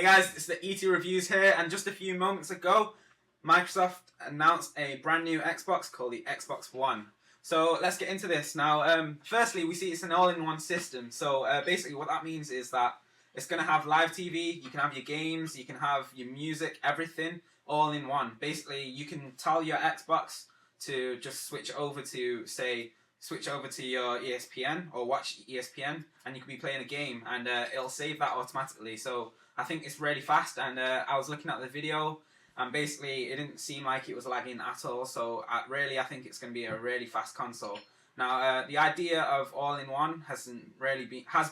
guys, it's the ET Reviews here, and just a few moments ago, Microsoft announced a brand new Xbox called the Xbox One. So let's get into this. Now, firstly, we see it's an all-in-one system. So basically what that means is that it's going to have live TV, you can have your games, you can have your music, everything, all in one. Basically, you can tell your Xbox to just switch over to, say, switch over to your ESPN or watch ESPN, and you can be playing a game, and it'll save that automatically. So I think it's really fast, and I was looking at the video, and basically it didn't seem like it was lagging at all. So I think it's going to be a really fast console. Now the idea of all-in-one has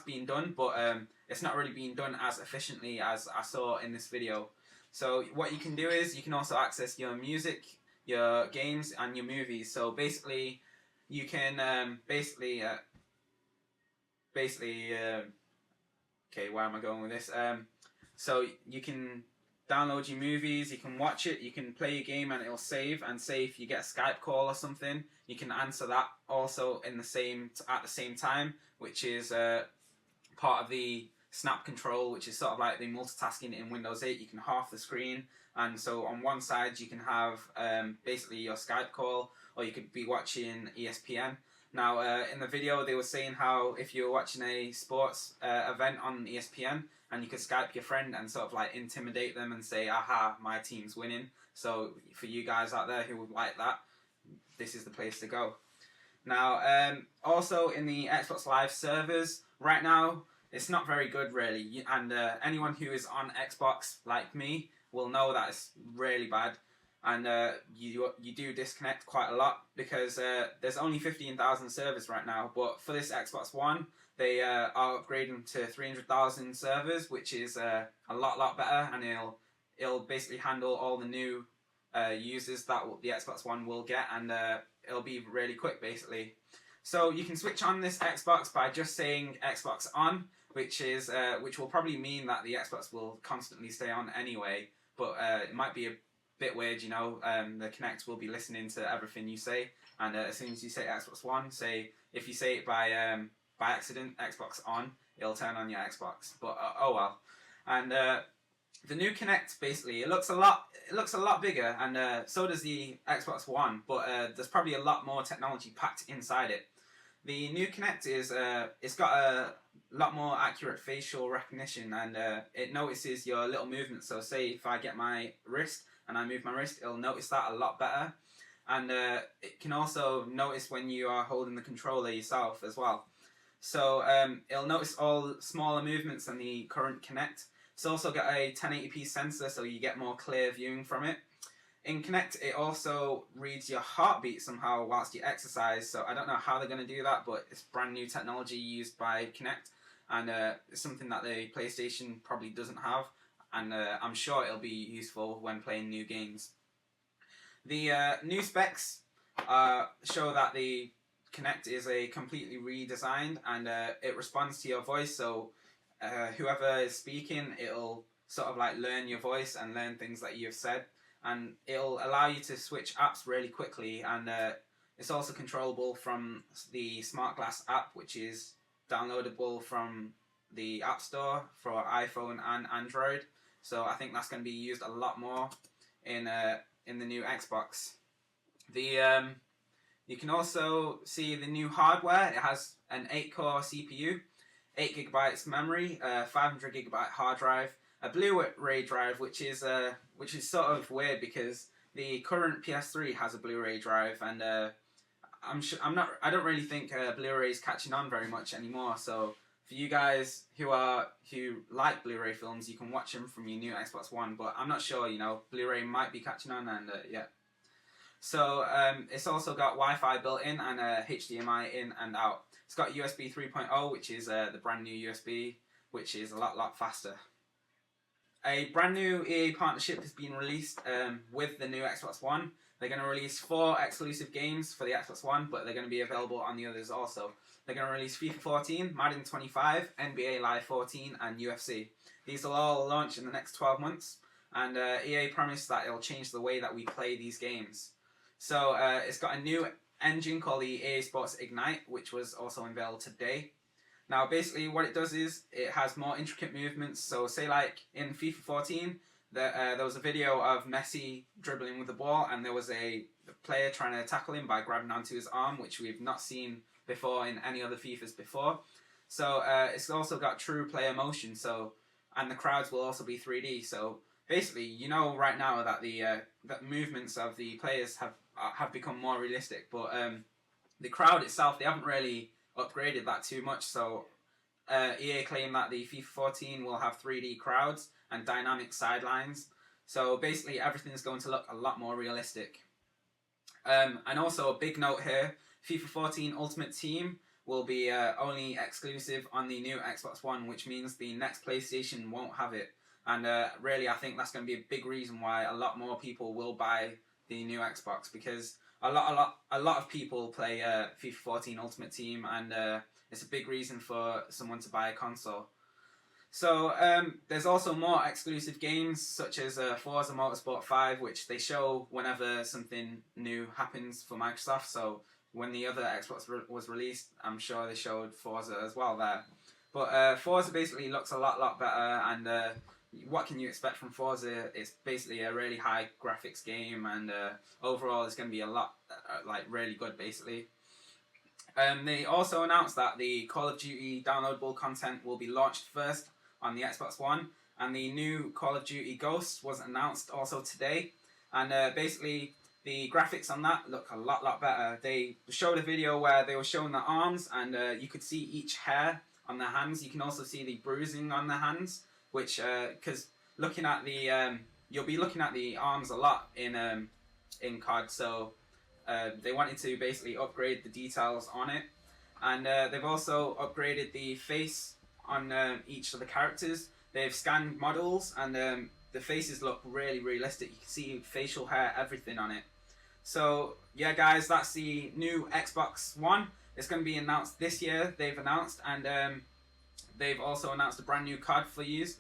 been done, but it's not really being done as efficiently as I saw in this video. So what you can do is you can also access your music, your games, and your movies. So basically you can okay, where am I going with this? So you can download your movies, you can watch it, you can play your game, and it'll save. And say if you get a Skype call or something, you can answer that also at the same time, which is part of the snap control, which is sort of like the multitasking in Windows 8. You can half the screen, and so on one side you can have basically your Skype call, or you could be watching ESPN. Now, in the video, they were saying how if you're watching a sports event on ESPN, and you could Skype your friend and sort of like intimidate them and say, aha, my team's winning. So for you guys out there who would like that, this is the place to go. Now, also in the Xbox Live servers, right now, it's not very good really. And anyone who is on Xbox, like me, will know that it's really bad. And you do disconnect quite a lot, because there's only 15,000 servers right now. But for this Xbox One, they are upgrading to 300,000 servers, which is a lot better, and it'll basically handle all the new users that the Xbox One will get, and it'll be really quick basically. So you can switch on this Xbox by just saying Xbox on, which will probably mean that the Xbox will constantly stay on anyway. But it might be a bit weird, you know. The Kinect will be listening to everything you say, and as soon as you say Xbox One, if you say it by accident, Xbox on, it'll turn on your Xbox. But oh well. And the new Kinect, basically, it looks a lot bigger, and so does the Xbox One, but there's probably a lot more technology packed inside it. The new Kinect is it's got a lot more accurate facial recognition, and it notices your little movements. So say if I get my wrist and I move my wrist, it'll notice that a lot better, and it can also notice when you are holding the controller yourself as well. So it'll notice all smaller movements than the current Kinect. It's also got a 1080p sensor, so you get more clear viewing from it. In Kinect, it also reads your heartbeat somehow whilst you exercise. So I don't know how they're going to do that, but it's brand new technology used by Kinect, and it's something that the PlayStation probably doesn't have, and I'm sure it'll be useful when playing new games. The new specs show that the Kinect is a completely redesigned, and it responds to your voice. So whoever is speaking, it'll sort of like learn your voice and learn things that you've said, and it'll allow you to switch apps really quickly. And it's also controllable from the Smart Glass app, which is downloadable from the App Store for iPhone and Android. So I think that's going to be used a lot more in the new Xbox. You can also see the new hardware. It has an 8-core CPU, 8GB memory, 500GB hard drive, a Blu-ray drive, which is sort of weird because the current PS3 has a Blu-ray drive, and I don't really think Blu-ray is catching on very much anymore. So for you guys who like Blu-ray films, you can watch them from your new Xbox One, but I'm not sure. You know, Blu-ray might be catching on, and yeah. So it's also got Wi-Fi built in, and HDMI in and out. It's got USB 3.0, which is the brand new USB, which is a lot faster. A brand new EA partnership has been released with the new Xbox One. They're going to release 4 exclusive games for the Xbox One, but they're going to be available on the others also. They're going to release FIFA 14, Madden 25, NBA Live 14, and UFC. These will all launch in the next 12 months, and EA promised that it'll change the way that we play these games. So it's got a new engine called the EA Sports Ignite, which was also unveiled today. Now, basically, what it does is it has more intricate movements. So, say like in FIFA 14, there was a video of Messi dribbling with the ball, and there was a player trying to tackle him by grabbing onto his arm, which we've not seen before in any other FIFAs before. So, it's also got true player motion. So, and the crowds will also be 3D. So, basically, you know right now that that movements of the players have become more realistic, but the crowd itself, they haven't really upgraded that too much. So EA claim that the FIFA 14 will have 3D crowds and dynamic sidelines. So basically everything's going to look a lot more realistic. And also a big note here, FIFA 14 Ultimate Team will be only exclusive on the new Xbox One, which means the next PlayStation won't have it. And really, I think that's going to be a big reason why a lot more people will buy the new Xbox, because a lot of people play FIFA 14 Ultimate Team, and it's a big reason for someone to buy a console. So there's also more exclusive games such as Forza Motorsport 5, which they show whenever something new happens for Microsoft. So when the other Xbox was released, I'm sure they showed Forza as well there. But Forza basically looks a lot better, and what can you expect from Forza? It's basically a really high graphics game, and overall it's going to be a lot, like really good basically. They also announced that the Call of Duty downloadable content will be launched first on the Xbox One, and the new Call of Duty Ghosts was announced also today, and basically the graphics on that look a lot better. They showed a video where they were showing the arms, and you could see each hair on the hands. You can also see the bruising on the hands, which because looking at the you'll be looking at the arms a lot in COD, so they wanted to basically upgrade the details on it, and they've also upgraded the face on each of the characters. They've scanned models, and the faces look really realistic. You can see facial hair, everything on it. So yeah, guys, that's the new Xbox One. It's going to be announced this year, they've announced, and they've also announced a brand new COD for use.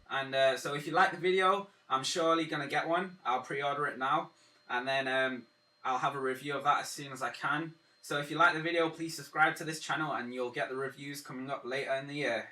And so if you like the video, I'm surely going to get one. I'll pre-order it now, and then I'll have a review of that as soon as I can. So if you like the video, please subscribe to this channel, and you'll get the reviews coming up later in the year.